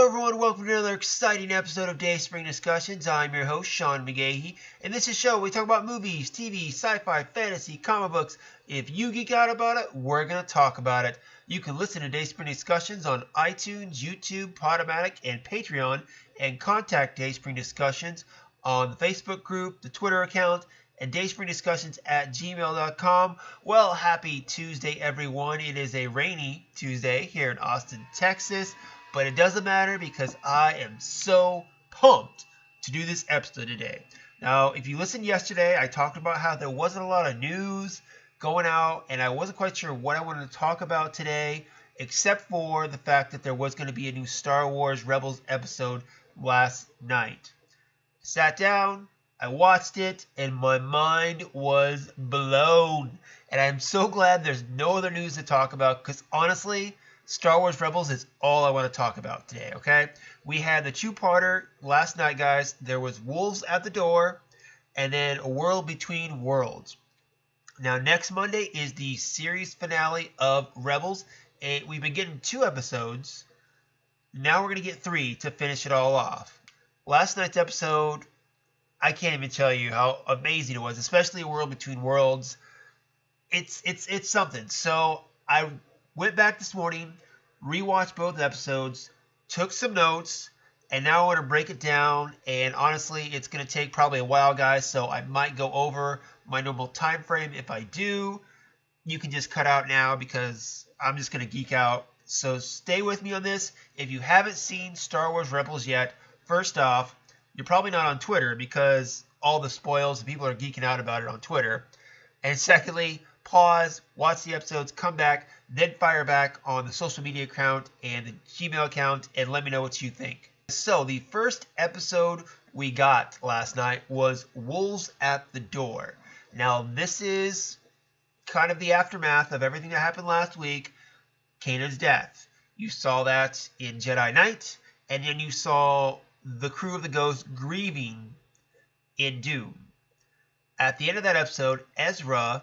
Hello everyone, welcome to another exciting episode of Dayspring Discussions. I'm your host, Sean McGahee, and this is a show we talk about movies, TV, sci-fi, fantasy, comic books. If you geek out about it, we're going to talk about it. You can listen to Dayspring Discussions on iTunes, YouTube, Podomatic, and Patreon, and contact Dayspring Discussions on the Facebook group, the Twitter account, and dayspringdiscussions@gmail.com. Well, happy Tuesday, everyone. It is a rainy Tuesday here in Austin, Texas. But it doesn't matter because I am so pumped to do this episode today. Now, if you listened yesterday, I talked about how there wasn't a lot of news going out, and I wasn't quite sure what I wanted to talk about today, except for the fact that there was going to be a new Star Wars Rebels episode last night. I sat down, I watched it, and my mind was blown. And I'm so glad there's no other news to talk about, because honestly, Star Wars Rebels is all I want to talk about today, okay? We had the two-parter last night, guys. There was Wolves at the Door, and then A World Between Worlds. Now, next Monday is the series finale of Rebels. And we've been getting 2 episodes. Now we're going to get 3 to finish it all off. Last night's episode, I can't even tell you how amazing it was, especially A World Between Worlds. It's something. So I went back this morning, rewatched both episodes, took some notes, and now I want to break it down. And honestly, it's going to take probably a while, guys, so I might go over my normal time frame. If I do, you can just cut out now because I'm just going to geek out. So stay with me on this. If you haven't seen Star Wars Rebels yet, first off, you're probably not on Twitter because all the spoils, people are geeking out about it on Twitter. And secondly, pause, watch the episodes, come back, then fire back on the social media account and the Gmail account and let me know what you think. So the first episode we got last night was Wolves at the Door. Now this is kind of the aftermath of everything that happened last week, Kanan's death. You saw that in Jedi Knight, and then you saw the crew of the Ghost grieving in Doom. At the end of that episode, Ezra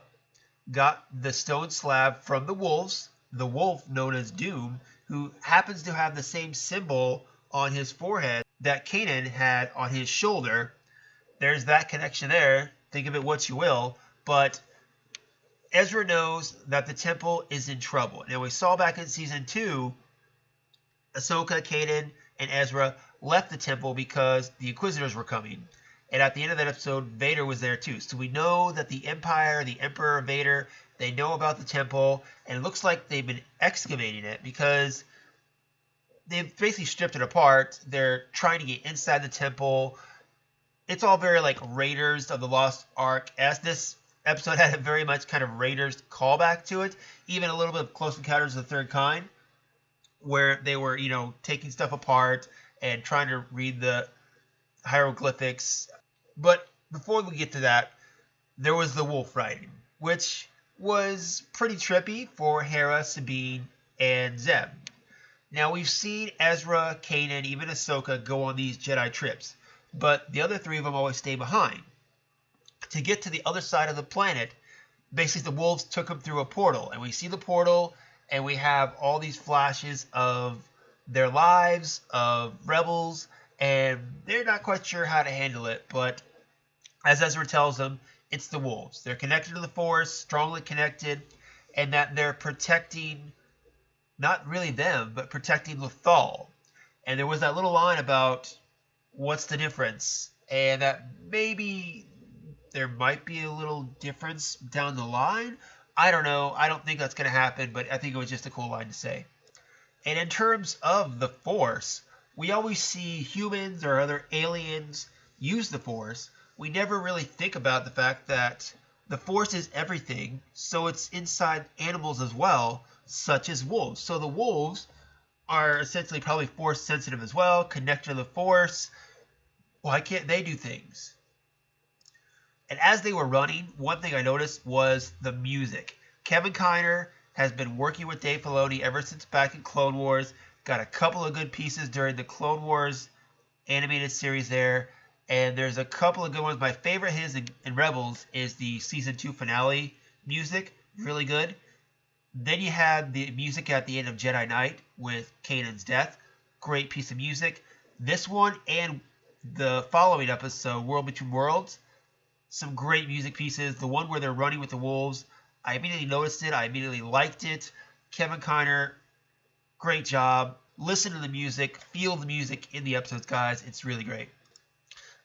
got the stone slab from the wolves, the wolf known as Doom, who happens to have the same symbol on his forehead that Kanan had on his shoulder. There's that connection there. Think of it what you will. But Ezra knows that the temple is in trouble. Now, we saw back in Season 2, Ahsoka, Kanan, and Ezra left the temple because the Inquisitors were coming. And at the end of that episode, Vader was there too. So we know that the Empire, the Emperor Vader, they know about the temple. And it looks like they've been excavating it because they've basically stripped it apart. They're trying to get inside the temple. It's all very like Raiders of the Lost Ark. As this episode had a very much kind of Raiders callback to it. Even a little bit of Close Encounters of the Third Kind, where they were, taking stuff apart and trying to read the hieroglyphics. But before we get to that, there was the wolf riding, which was pretty trippy for Hera, Sabine, and Zeb. Now, we've seen Ezra, Kanan, even Ahsoka go on these Jedi trips, but the other 3 of them always stay behind. To get to the other side of the planet, basically the wolves took them through a portal, and we see the portal, and we have all these flashes of their lives, of rebels, and they're not quite sure how to handle it, but as Ezra tells them, it's the wolves. They're connected to the Force, strongly connected, and that they're protecting, not really them, but protecting Lothal. And there was that little line about what's the difference, and that maybe there might be a little difference down the line. I don't know. I don't think that's going to happen, but I think it was just a cool line to say. And in terms of the Force, we always see humans or other aliens use the Force. We never really think about the fact that the Force is everything, so it's inside animals as well, such as wolves. So the wolves are essentially probably Force sensitive as well, connected to the Force. Why can't they do things? And as they were running, one thing I noticed was the music. Kevin Kiner has been working with Dave Filoni ever since back in Clone Wars. Got a couple of good pieces during the Clone Wars animated series there. And there's a couple of good ones. My favorite his in Rebels is the Season 2 finale music. Really good. Then you had the music at the end of Jedi Knight with Kanan's death. great piece of music. This one and the following episode, World Between Worlds, some great music pieces. The one where they're running with the wolves, I immediately noticed it. I immediately liked it. Kevin Kiner, great job. Listen to the music, feel the music in the episodes, guys. It's really great.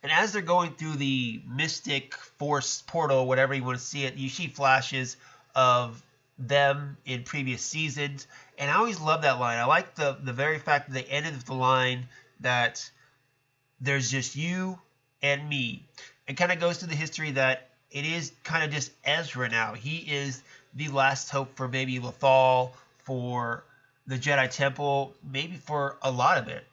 And as they're going through the Mystic Force portal, whatever you want to see it, you see flashes of them in previous seasons. And I always love that line. I like the very fact that they ended with the line that there's just you and me. It kind of goes to the history that it is kind of just Ezra now. He is the last hope for maybe Lothal, for the Jedi Temple, maybe for a lot of it.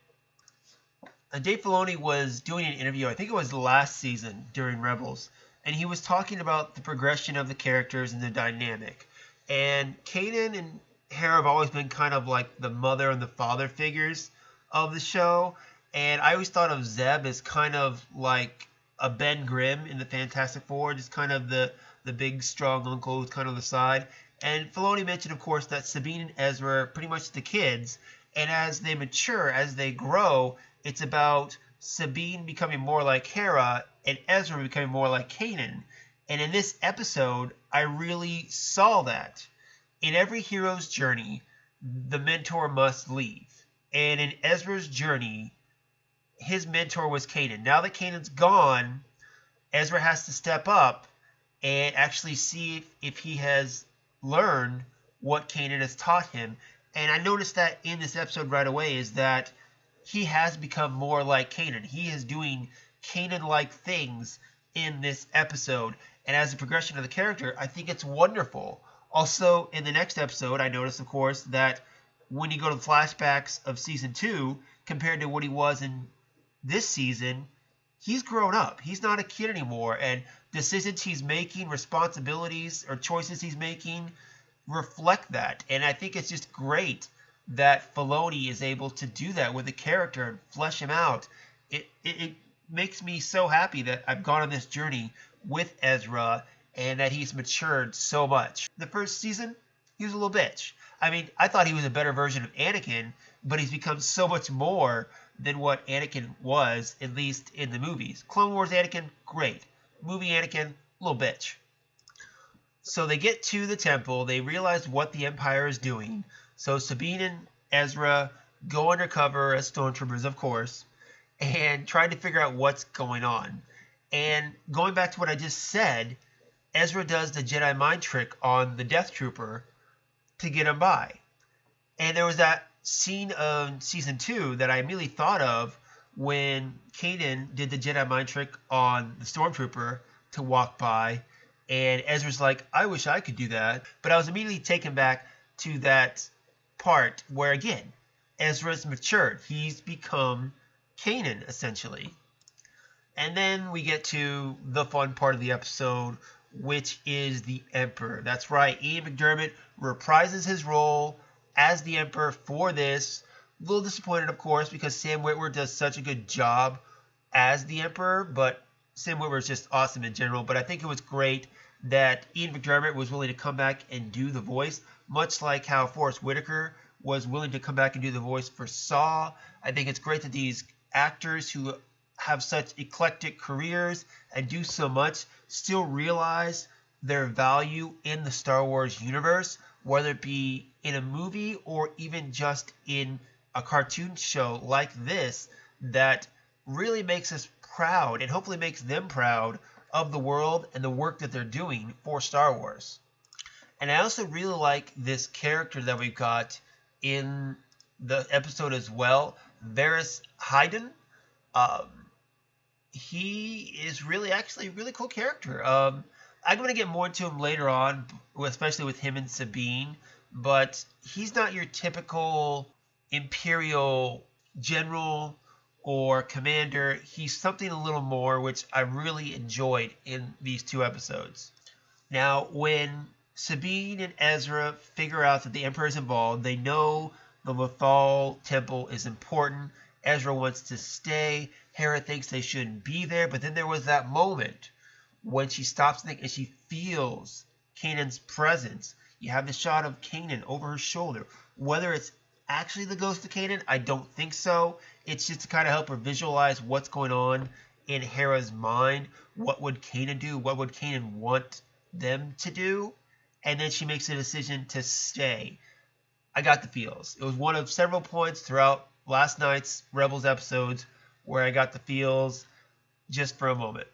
Dave Filoni was doing an interview, I think it was the last season during Rebels, and he was talking about the progression of the characters and the dynamic. And Kanan and Hera have always been kind of like the mother and the father figures of the show. And I always thought of Zeb as kind of like a Ben Grimm in the Fantastic Four, just kind of the big, strong uncle who's kind of the side. And Filoni mentioned, of course, that Sabine and Ezra are pretty much the kids. And as they mature, as they grow, it's about Sabine becoming more like Hera and Ezra becoming more like Kanan. And in this episode, I really saw that. In every hero's journey, the mentor must leave. And in Ezra's journey, his mentor was Kanan. Now that Kanan's gone, Ezra has to step up and actually see if he has learned what Kanan has taught him. And I noticed that in this episode right away is that he has become more like Kanan. He is doing Kanan-like things in this episode. And as a progression of the character, I think it's wonderful. Also, in the next episode, I noticed, of course, that when you go to the flashbacks of Season 2, compared to what he was in this season, he's grown up. He's not a kid anymore. And decisions he's making, responsibilities or choices he's making reflect that. And I think it's just great that Filoni is able to do that with the character and flesh him out. It makes me so happy that I've gone on this journey with Ezra and that he's matured so much. The first season, he was a little bitch. I mean, I thought he was a better version of Anakin, but he's become so much more than what Anakin was, at least in the movies. Clone Wars Anakin, great. Movie Anakin, little bitch. So they get to the temple. They realize what the Empire is doing. So Sabine and Ezra go undercover as stormtroopers, of course, and try to figure out what's going on. And going back to what I just said, Ezra does the Jedi mind trick on the Death Trooper to get him by. And there was that scene of Season 2 that I immediately thought of when Kanan did the Jedi mind trick on the Stormtrooper to walk by. And Ezra's like, I wish I could do that. But I was immediately taken back to that part where, again, Ezra's matured. He's become Kanan, essentially. And then we get to the fun part of the episode, which is the Emperor. That's right, Ian McDiarmid reprises his role as the Emperor for this. A little disappointed, of course, because Sam Witwer does such a good job as the Emperor, but Sam Witwer is just awesome in general. But I think it was great that Ian McDiarmid was willing to come back and do the voice, much like how Forrest Whitaker was willing to come back and do the voice for Saw. I think it's great that these actors who have such eclectic careers and do so much still realize their value in the Star Wars universe, whether it be in a movie or even just in a cartoon show like this, that really makes us proud and hopefully makes them proud of the world and the work that they're doing for Star Wars. And I also really like this character that we've got in the episode as well, Varys Hayden. He is really actually a really cool character. I'm going to get more into him later on, especially with him and Sabine, but he's not your typical Imperial general or commander. He's something a little more, which I really enjoyed in these two episodes. Now, when Sabine and Ezra figure out that the Emperor is involved, they know the Lothal Temple is important. Ezra wants to stay. Hera thinks they shouldn't be there. But then there was that moment when she stops to think and she feels Kanan's presence. You have the shot of Kanan over her shoulder. Whether it's actually the ghost of Kanan. I don't think so. It's just to kind of help her visualize what's going on in Hera's mind. What would Kanan do? What would Kanan want them to do? And then she makes a decision to stay. I got the feels. It was one of several points throughout last night's Rebels episodes where I got the feels just for a moment.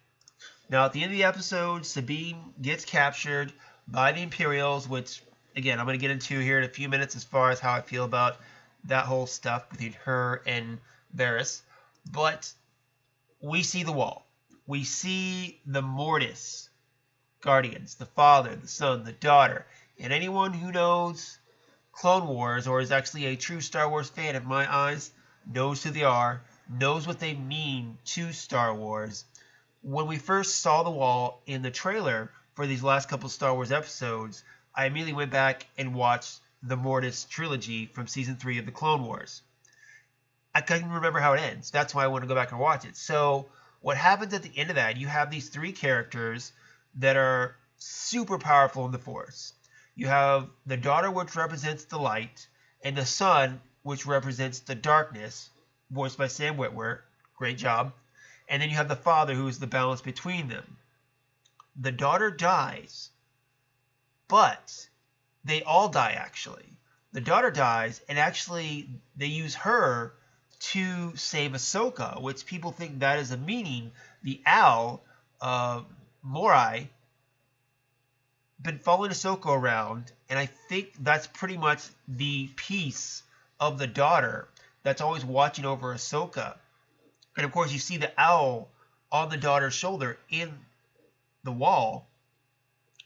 Now, at the end of the episode, Sabine gets captured by the Imperials, which, again, I'm going to get into here in a few minutes as far as how I feel about that whole stuff between her and Varys. But we see the wall. We see the Mortis Guardians, the father, the son, the daughter. And anyone who knows Clone Wars, or is actually a true Star Wars fan in my eyes, knows who they are, knows what they mean to Star Wars. When we first saw the wall in the trailer for these last couple Star Wars episodes, I immediately went back and watched the Mortis trilogy from Season 3 of the Clone Wars. I couldn't remember how it ends. That's why I want to go back and watch it. So what happens at the end of that, you have these three characters that are super powerful in the Force. You have the daughter, which represents the light, and the son, which represents the darkness, voiced by Sam Witwer. Great job. And then you have the father, who is the balance between them. The daughter dies, but they all die, actually. The daughter dies, and actually they use her to save Ahsoka, which people think that is a meaning. The owl, Morai, been following Ahsoka around, and I think that's pretty much the piece of the daughter that's always watching over Ahsoka. And of course, you see the owl on the daughter's shoulder in the wall.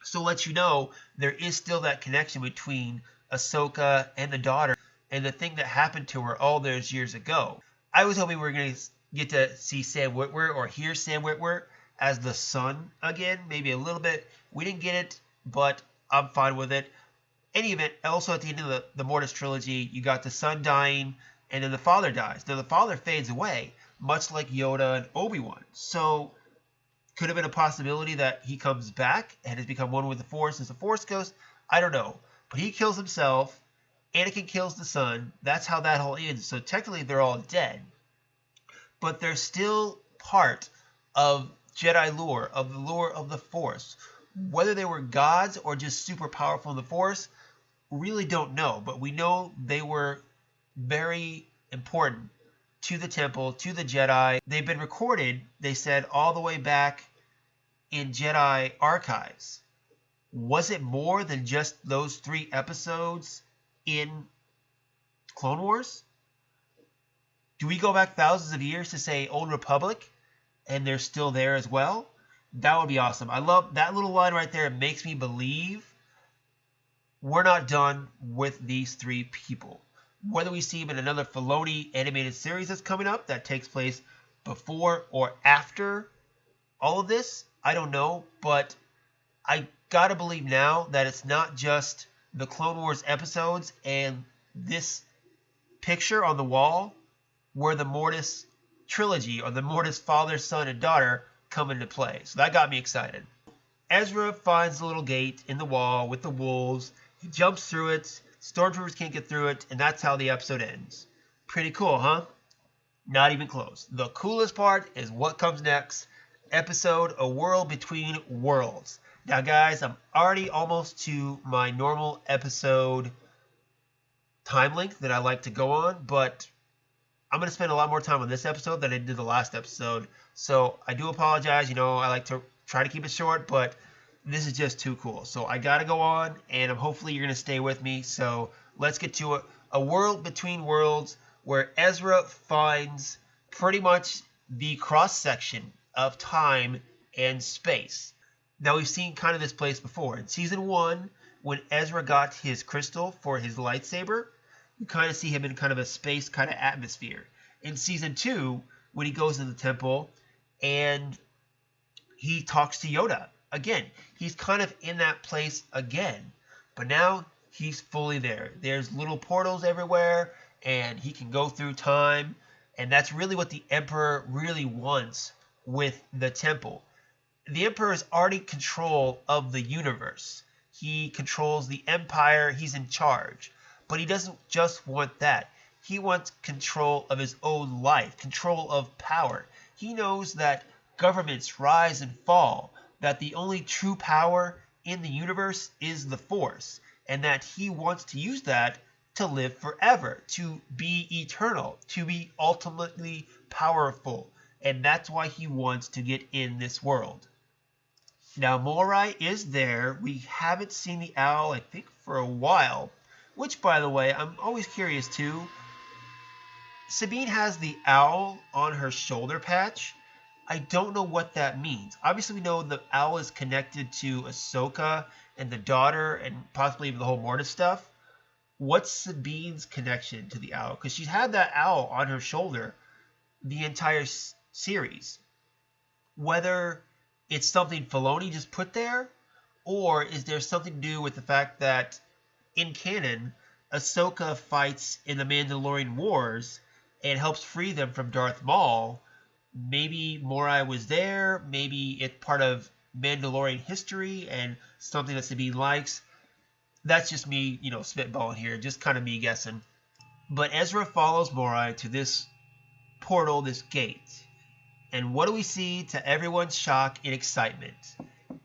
So it lets you know there is still that connection between Ahsoka and the daughter and the thing that happened to her all those years ago. I was hoping we were going to get to see Sam Witwer or hear Sam Witwer as the son again, maybe a little bit. We didn't get it, but I'm fine with it. Any event, also at the end of the Mortis trilogy, you got the son dying, and then the father dies. Now the father fades away, much like Yoda and Obi-Wan. So could have been a possibility that he comes back and has become one with the Force as a Force ghost. I don't know. But he kills himself. Anakin kills the son. That's how that whole ends. So technically they're all dead. But they're still part of Jedi lore, of the lore of the Force. Whether they were gods or just super powerful in the Force, really don't know. But we know they were very important to the temple, to the Jedi. They've been recorded, they said, all the way back in Jedi archives. Was it more than just those 3 episodes in Clone Wars? Do we go back thousands of years to say Old Republic and they're still there as well? That would be awesome. I love that little line right there. It makes me believe we're not done with these 3 people. Whether we see him in another Filoni animated series that's coming up that takes place before or after all of this, I don't know. But I gotta believe now that it's not just the Clone Wars episodes and this picture on the wall where the Mortis trilogy or the Mortis father, son, and daughter come into play. So that got me excited. Ezra finds the little gate in the wall with the wolves. He jumps through it. Stormtroopers can't get through it, and that's how the episode ends. Pretty cool, huh? Not even close. The coolest part is what comes next. Episode A World Between Worlds. Now, guys, I'm already almost to my normal episode time length that I like to go on, but I'm going to spend a lot more time on this episode than I did the last episode. So I do apologize. You know, I like to try to keep it short, but this is just too cool. So I got to go on, and hopefully you're going to stay with me. So let's get to it. A World Between Worlds, where Ezra finds pretty much the cross-section of time and space. Now, we've seen kind of this place before. In Season 1, when Ezra got his crystal for his lightsaber, you kind of see him in kind of a space kind of atmosphere. In Season 2, when he goes to the temple and he talks to Yoda, again, he's kind of in that place again. But now he's fully there. There's little portals everywhere, and he can go through time. And that's really what the Emperor really wants with the temple. The Emperor is already in control of the universe. He controls the Empire. He's in charge. But he doesn't just want that. He wants control of his own life, control of power. He knows that governments rise and fall, that the only true power in the universe is the Force, and that he wants to use that to live forever, to be eternal, to be ultimately powerful. And that's why he wants to get in this world. Now, Morai is there. We haven't seen the owl, I think, for a while. Which, by the way, I'm always curious too. Sabine has the owl on her shoulder patch. I don't know what that means. Obviously, we know the owl is connected to Ahsoka and the daughter and possibly even the whole Mortis stuff. What's Sabine's connection to the owl? Because she's had that owl on her shoulder the entire series. Whether it's something Filoni just put there, or is there something to do with the fact that in canon, Ahsoka fights in the Mandalorian Wars and helps free them from Darth Maul. Maybe Morai was there, maybe it's part of Mandalorian history and something that Sabine likes. That's just me, spitballing here, just kind of me guessing. But Ezra follows Morai to this portal, this gate. And what do we see to everyone's shock and excitement?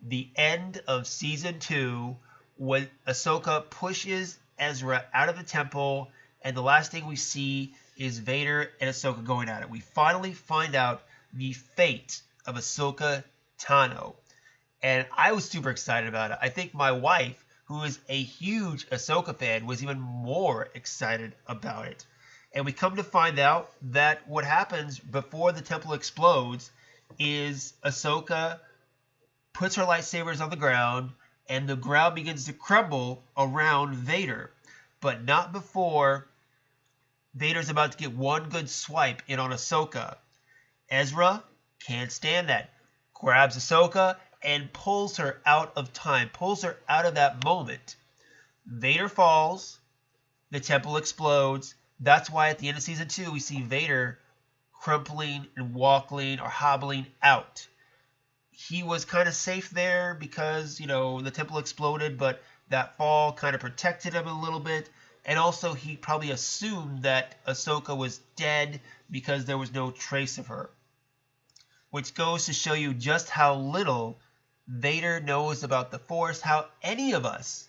The end of Season 2, when Ahsoka pushes Ezra out of the temple, and the last thing we see is Vader and Ahsoka going at it. We finally find out the fate of Ahsoka Tano. And I was super excited about it. I think my wife, who is a huge Ahsoka fan, was even more excited about it. And we come to find out that what happens before the temple explodes is Ahsoka puts her lightsabers on the ground, and the ground begins to crumble around Vader. But not before Vader's about to get one good swipe in on Ahsoka. Ezra can't stand that. Grabs Ahsoka and pulls her out of time, pulls her out of that moment. Vader falls, the temple explodes. That's why at the end of Season 2, we see Vader crumpling and waddling or hobbling out. He was kind of safe there because, the temple exploded, but that fall kind of protected him a little bit. And also, he probably assumed that Ahsoka was dead because there was no trace of her. Which goes to show you just how little Vader knows about the Force, how any of us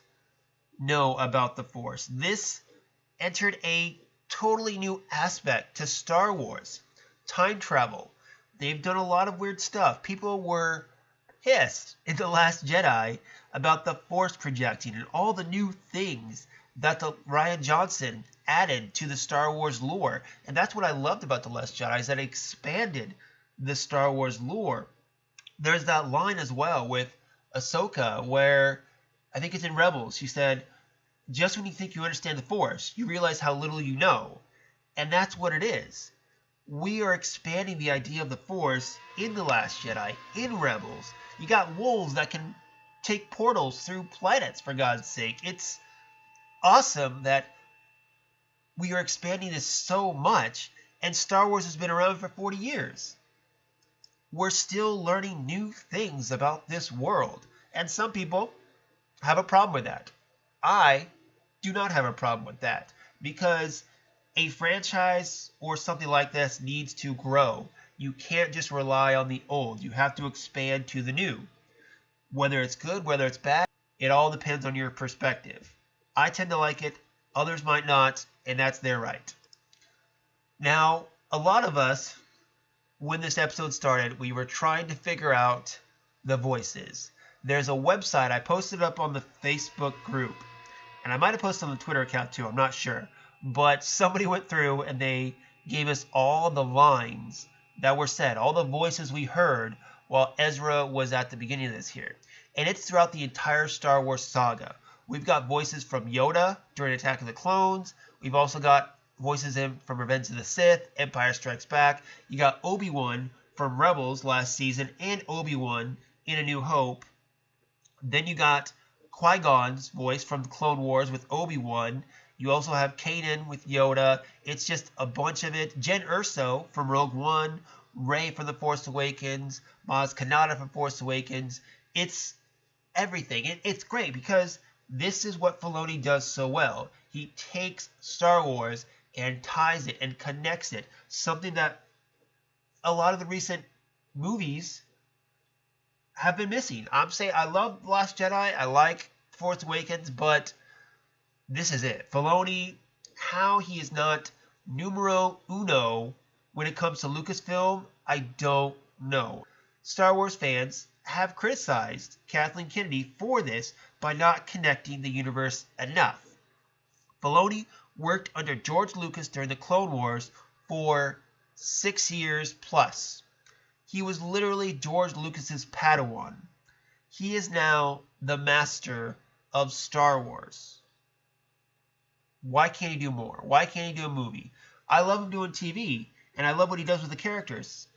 know about the Force. This entered a totally new aspect to Star Wars. Time travel. They've done a lot of weird stuff. People were pissed in The Last Jedi about the Force projecting and all the new things that the Rian Johnson added to the Star Wars lore. And that's what I loved about The Last Jedi, is that it expanded the Star Wars lore. There's that line as well with Ahsoka where, I think it's in Rebels, she said, just when you think you understand the Force, you realize how little you know. And that's what it is. We are expanding the idea of the Force in The Last Jedi, in Rebels. You got wolves that can take portals through planets, for God's sake. It's awesome that we are expanding this so much, and Star Wars has been around for 40 years. We're still learning new things about this world, and some people have a problem with that. I do not have a problem with that, because a franchise or something like this needs to grow. You can't just rely on the old. You have to expand to the new. Whether it's good, whether it's bad, it all depends on your perspective. I tend to like it, others might not, and that's their right. Now, a lot of us, when this episode started, we were trying to figure out the voices. There's a website, I posted up on the Facebook group, and I might have posted on the Twitter account too, I'm not sure. But somebody went through and they gave us all the lines that were said, all the voices we heard while Ezra was at the beginning of this here. And it's throughout the entire Star Wars saga. We've got voices from Yoda during Attack of the Clones. We've also got voices from Revenge of the Sith, Empire Strikes Back. You got Obi-Wan from Rebels last season and Obi-Wan in A New Hope. Then you got Qui-Gon's voice from the Clone Wars with Obi-Wan. You also have Kanan with Yoda. It's just a bunch of it. Jen Erso from Rogue One. Rey from The Force Awakens. Maz Kanata from Force Awakens. It's everything. It's great because this is what Filoni does so well. He he takes Star Wars and ties it and connects it, something that a lot of the recent movies have been missing. I'm saying I love The Last Jedi, I like Force Awakens, but this is it. Filoni, how he is not numero uno when it comes to Lucasfilm, I don't know. Star Wars fans have criticized Kathleen Kennedy for this by not connecting the universe enough. Filoni worked under George Lucas during the Clone Wars for 6 years plus. He was literally George Lucas's Padawan. He is now the master of Star Wars. Why can't he do more? Why can't he do a movie? I love him doing TV, and I love what he does with the characters.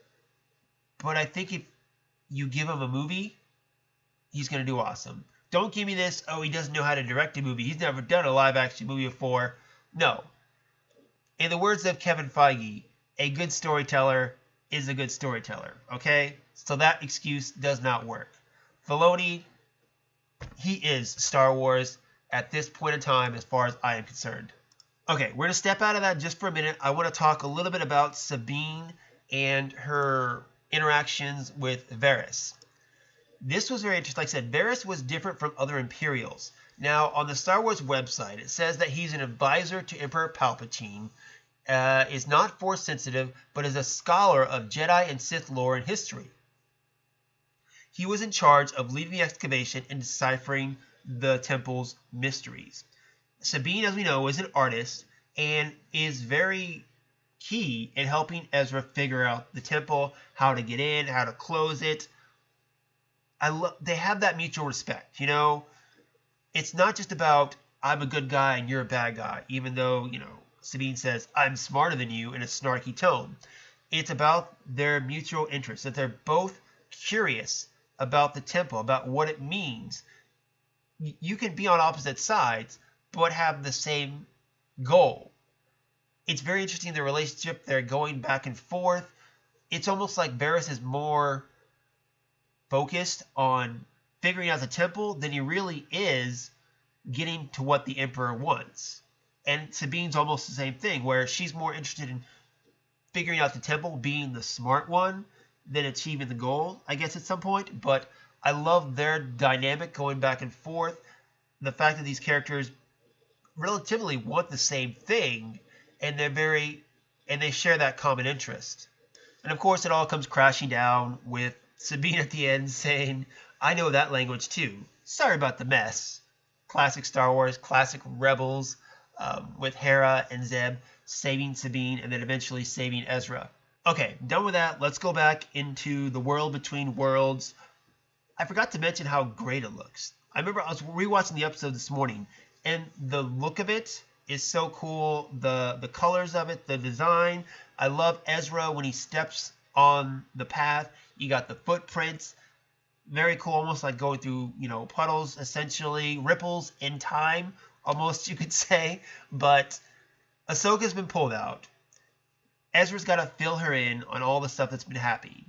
But I think if you give him a movie, he's going to do awesome. Don't give me this, oh, he doesn't know how to direct a movie. He's never done a live-action movie before. No. In the words of Kevin Feige, a good storyteller is a good storyteller, okay? So that excuse does not work. Filoni, he is Star Wars at this point in time as far as I am concerned. Okay, we're going to step out of that just for a minute. I want to talk a little bit about Sabine and her interactions with Varys. This was very interesting. Like I said, Varys was different from other Imperials. Now, on the Star Wars website, it says that he's an advisor to Emperor Palpatine, is not Force sensitive, but is a scholar of Jedi and Sith lore and history. He was in charge of leading the excavation and deciphering the temple's mysteries. Sabine, as we know, is an artist and is very key in helping Ezra figure out the temple, how to get in, how to close it. They have that mutual respect, you know. It's not just about I'm a good guy and you're a bad guy, even though, you know, Sabine says I'm smarter than you in a snarky tone. It's about their mutual interest, that they're both curious about the temple, about what it means. You can be on opposite sides, but have the same goal. It's very interesting, the relationship. They're going back and forth. It's almost like Varys is more focused on figuring out the temple than he really is getting to what the Emperor wants. And Sabine's almost the same thing, where she's more interested in figuring out the temple, being the smart one, than achieving the goal, I guess, at some point. But I love their dynamic going back and forth. The fact that these characters relatively want the same thing, and they share that common interest. And of course, it all comes crashing down with Sabine at the end saying, I know that language too. Sorry about the mess. Classic Star Wars, classic Rebels, with Hera and Zeb saving Sabine and then eventually saving Ezra. Okay, done with that. Let's go back into the world between worlds. I forgot to mention how great it looks. I remember I was rewatching the episode this morning, and the look of it is so cool. The colors of it, the design. I love Ezra when he steps on the path. You got the footprints. Very cool, almost like going through, you know, puddles, essentially. Ripples in time, almost, you could say. But Ahsoka's been pulled out. Ezra's got to fill her in on all the stuff that's been happening.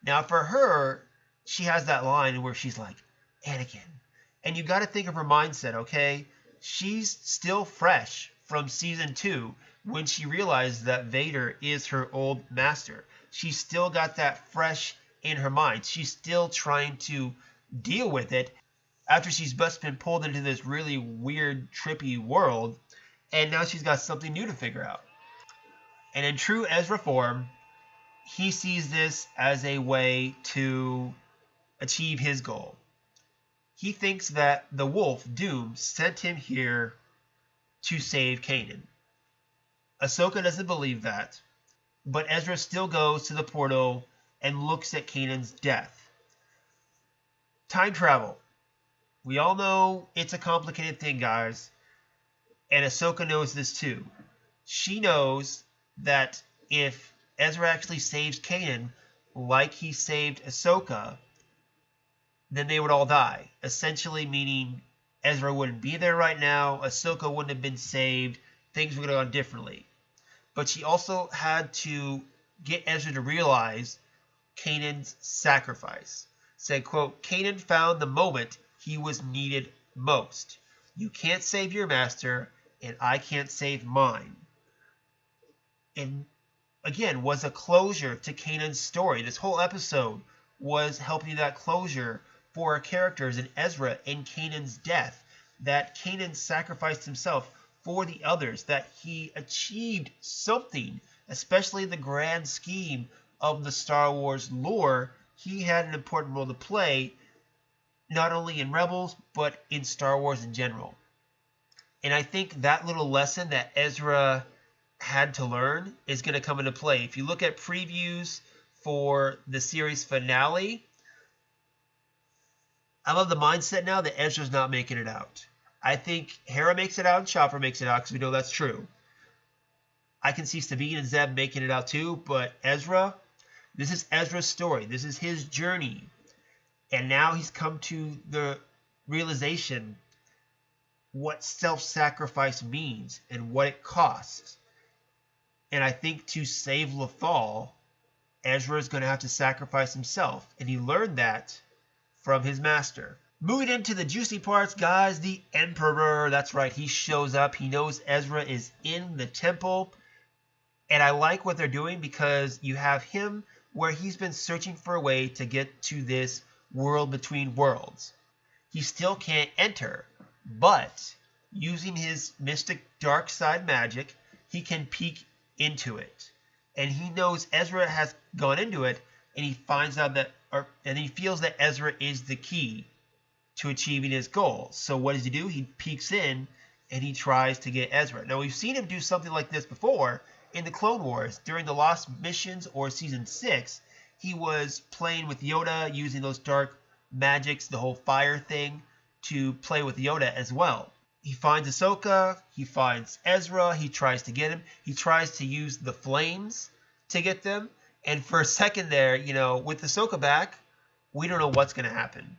Now, for her, she has that line where she's like, Anakin. And you got to think of her mindset, okay? She's still fresh from season 2 when she realized that Vader is her old master. She's still got that fresh in her mind. She's still trying to deal with it after she's just been pulled into this really weird, trippy world. And now she's got something new to figure out. And in true Ezra form, he sees this as a way to achieve his goal. He thinks that the wolf, Doom, sent him here to save Kanan. Ahsoka doesn't believe that, but Ezra still goes to the portal and looks at Kanan's death. Time travel. We all know it's a complicated thing, guys, and Ahsoka knows this too. She knows that if Ezra actually saves Kanan, like he saved Ahsoka, then they would all die. Essentially meaning Ezra wouldn't be there right now, Ahsoka wouldn't have been saved, things would have gone differently. But she also had to get Ezra to realize Kanan's sacrifice. Said, quote, Kanan found the moment he was needed most. You can't save your master, and I can't save mine. And again, was a closure to Kanan's story. This whole episode was helping that closure for our characters in Ezra and Kanan's death, that Kanan sacrificed himself for the others, that he achieved something, especially in the grand scheme of the Star Wars lore. He had an important role to play, not only in Rebels, but in Star Wars in general. And I think that little lesson that Ezra had to learn is going to come into play. If you look at previews for the series finale, I'm of the mindset now that Ezra's not making it out. I think Hera makes it out and Chopper makes it out because we know that's true. I can see Sabine and Zeb making it out too, but Ezra, this is Ezra's story. This is his journey. And now he's come to the realization what self-sacrifice means and what it costs. And I think to save Lothal, Ezra is going to have to sacrifice himself. And he learned that from his master. Moving into the juicy parts, guys, the Emperor. That's right, he shows up. He knows Ezra is in the temple. And I like what they're doing because you have him where he's been searching for a way to get to this world between worlds. He still can't enter, but using his mystic dark side magic, he can peek into it. And he knows Ezra has gone into it, and he finds out that, and he feels that Ezra is the key to achieving his goal. So what does he do? He peeks in and he tries to get Ezra. Now we've seen him do something like this before in the Clone Wars during the Lost Missions or Season 6. He was playing with Yoda using those dark magics, the whole fire thing, to play with Yoda as well. He finds Ahsoka, he finds Ezra, he tries to get him, he tries to use the flames to get them, and for a second there, you know, with Ahsoka back, we don't know what's going to happen.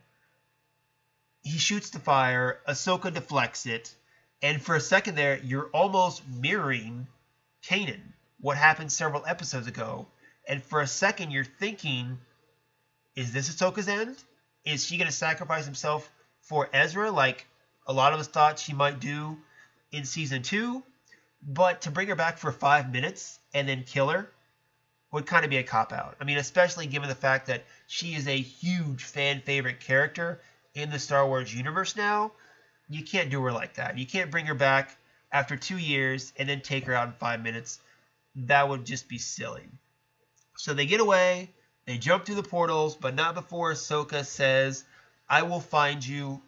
He shoots the fire, Ahsoka deflects it, and for a second there, you're almost mirroring Kanan, what happened several episodes ago, and for a second you're thinking, is this Ahsoka's end? Is she going to sacrifice himself for Ezra like a lot of us thought she might do in Season 2? But to bring her back for 5 minutes and then kill her would kind of be a cop-out. I mean, especially given the fact that she is a huge fan favorite character in the Star Wars universe now. You can't do her like that. You can't bring her back after 2 years and then take her out in 5 minutes. That would just be silly. So they get away, they jump through the portals, but not before Ahsoka says, "I will find you,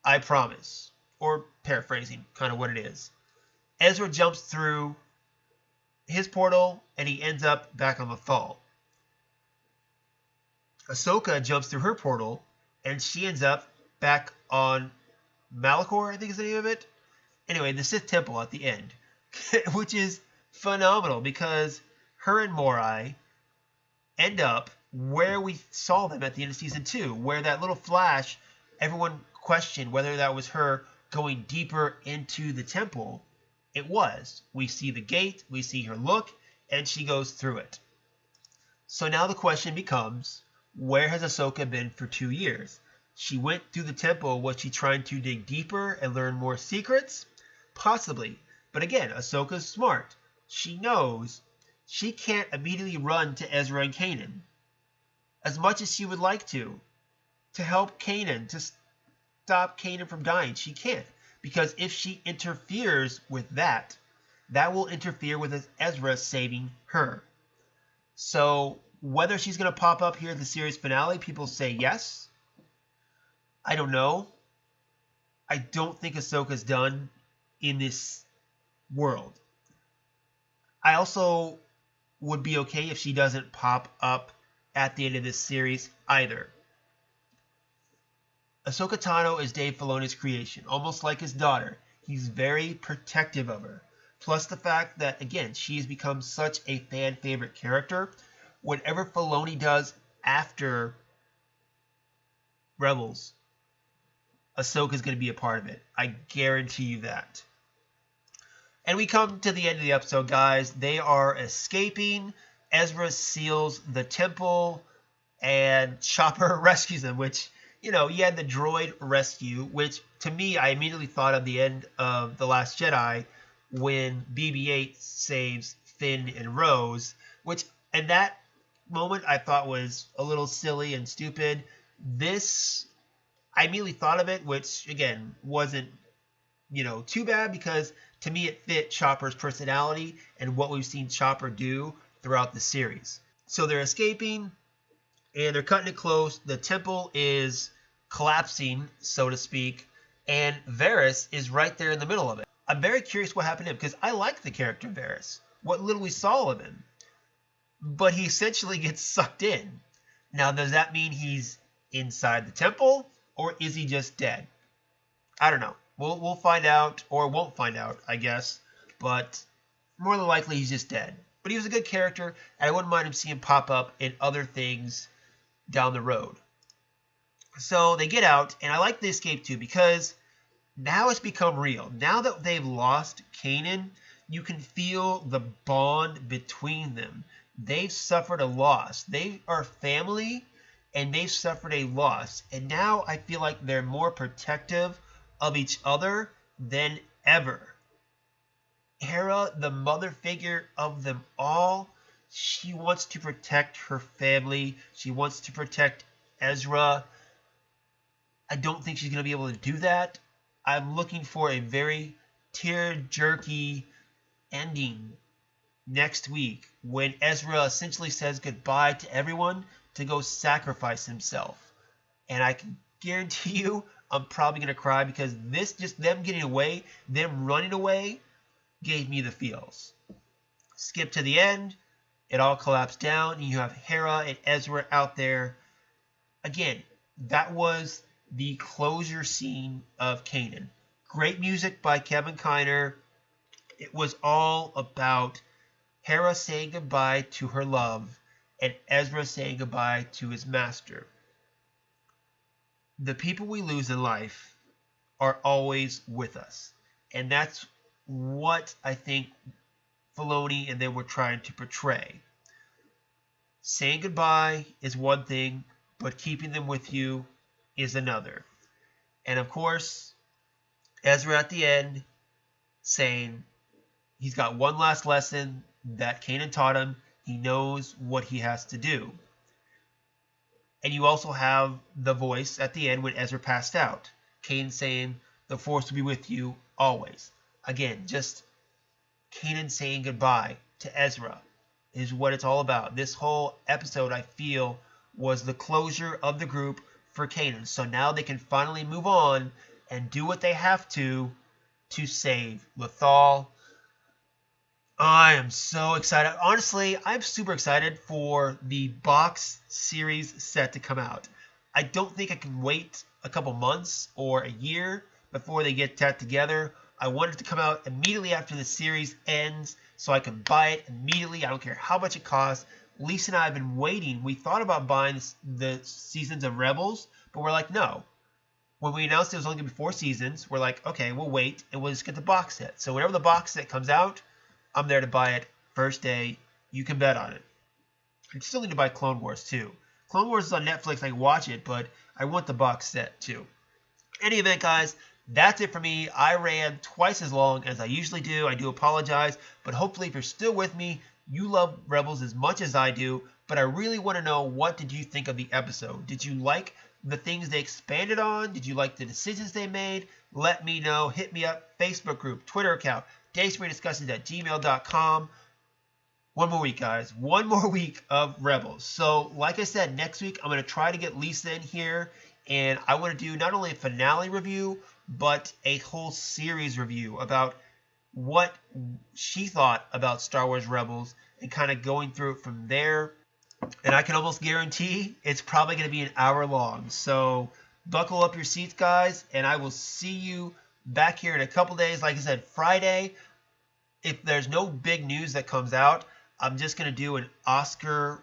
I promise." Or paraphrasing, kind of what it is. Ezra jumps through his portal, and he ends up back on Lothal. Ahsoka jumps through her portal, and she ends up back on Malachor, I think is the name of it. Anyway, the Sith Temple at the end, which is phenomenal because her and Morai end up where we saw them at the end of Season 2, where that little flash, everyone questioned whether that was her going deeper into the temple. It was. We see the gate, we see her look, and she goes through it. So now the question becomes, where has Ahsoka been for 2 years? She went through the temple. Was she trying to dig deeper and learn more secrets? Possibly. But again, Ahsoka's smart. She knows she can't immediately run to Ezra and Kanan. As much as she would like to help Kanan, to stop Kanan from dying, she can't. Because if she interferes with that, that will interfere with Ezra saving her. So whether she's going to pop up here in the series finale, people say yes. I don't know. I don't think Ahsoka's done in this world. I also would be okay if she doesn't pop up at the end of this series either. Ahsoka Tano is Dave Filoni's creation, almost like his daughter. He's very protective of her. Plus the fact that, again, she has become such a fan favorite character. Whatever Filoni does after Rebels, Ahsoka's going to be a part of it. I guarantee you that. And we come to the end of the episode, guys. They are escaping. Ezra seals the temple, and Chopper rescues them, which, you know, you had the droid rescue, which to me, I immediately thought of the end of The Last Jedi when BB-8 saves Finn and Rose, which in that moment I thought was a little silly and stupid. This, I immediately thought of it, which again wasn't, too bad, because to me it fit Chopper's personality and what we've seen Chopper do throughout the series. So they're escaping and they're cutting it close. The temple is collapsing, so to speak, and Varys is right there in the middle of it. I'm very curious what happened to him, because I like the character Varys, what little we saw of him. But he essentially gets sucked in. Now, does that mean he's inside the temple, or is he just dead? I don't know. We'll find out, or won't find out, I guess. But more than likely, he's just dead. But he was a good character, and I wouldn't mind him seeing him pop up in other things down the road. So they get out, and I like the escape too, because now it's become real. Now that they've lost Kanan, you can feel the bond between them. They've suffered a loss. They are family, and they've suffered a loss. And now I feel like they're more protective of each other than ever. Hera, the mother figure of them all, she wants to protect her family. She wants to protect Ezra. I don't think she's going to be able to do that. I'm looking for a very tear-jerky ending next week when Ezra essentially says goodbye to everyone to go sacrifice himself. And I can guarantee you I'm probably going to cry, because this, just them getting away, them running away, gave me the feels. Skip to the end. It all collapsed down, and you have Hera and Ezra out there. Again, that was the closure scene of Kanan. Great music by Kevin Kiner. It was all about Hera saying goodbye to her love and Ezra saying goodbye to his master. The people we lose in life are always with us. And that's what I think Filoni and them were trying to portray. Saying goodbye is one thing, but keeping them with you is another. And of course, Ezra at the end saying he's got one last lesson that Kanan taught him. He knows what he has to do. And you also have the voice at the end when Ezra passed out. Kanan saying, "The Force will be with you always." Again, just Kanan saying goodbye to Ezra is what it's all about. This whole episode, I feel, was the closure of the group for Kanan. So now they can finally move on and do what they have to save Lothal. I am so excited. Honestly, I'm super excited for the box series set to come out. I don't think I can wait a couple months or a year before they get that together. I want it to come out immediately after the series ends so I can buy it immediately. I don't care how much it costs. Lisa and I have been waiting. We thought about buying the seasons of Rebels, but we're like, no. When we announced it was only going to be 4 seasons, we're like, okay, we'll wait and we'll just get the box set. So whenever the box set comes out, I'm there to buy it first day. You can bet on it. I still need to buy Clone Wars too. Clone Wars is on Netflix. I can watch it, but I want the box set too. Any event, guys, that's it for me. I ran twice as long as I usually do. I do apologize, but hopefully if you're still with me, you love Rebels as much as I do. But I really want to know, what did you think of the episode? Did you like the things they expanded on? Did you like the decisions they made? Let me know. Hit me up. Facebook group, Twitter account, daysprings@gmail.com. One more week, guys. One more week of Rebels. So, like I said, next week I'm going to try to get Lisa in here, and I want to do not only a finale review, but a whole series review about what she thought about Star Wars Rebels and kind of going through it from there. And I can almost guarantee it's probably going to be an hour long. So, buckle up your seats, guys, and I will see you back here in a couple days. Like I said, Friday, if there's no big news that comes out, I'm just going to do an Oscar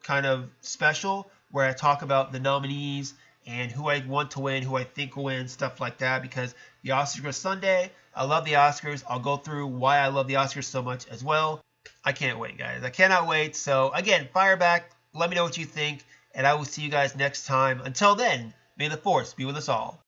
kind of special where I talk about the nominees and who I want to win, who I think will win, stuff like that, because the Oscars are Sunday. I love the Oscars. I'll go through why I love the Oscars so much as well. I can't wait, guys. I cannot wait. So, again, fire back. Let me know what you think, and I will see you guys next time. Until then, may the Force be with us all.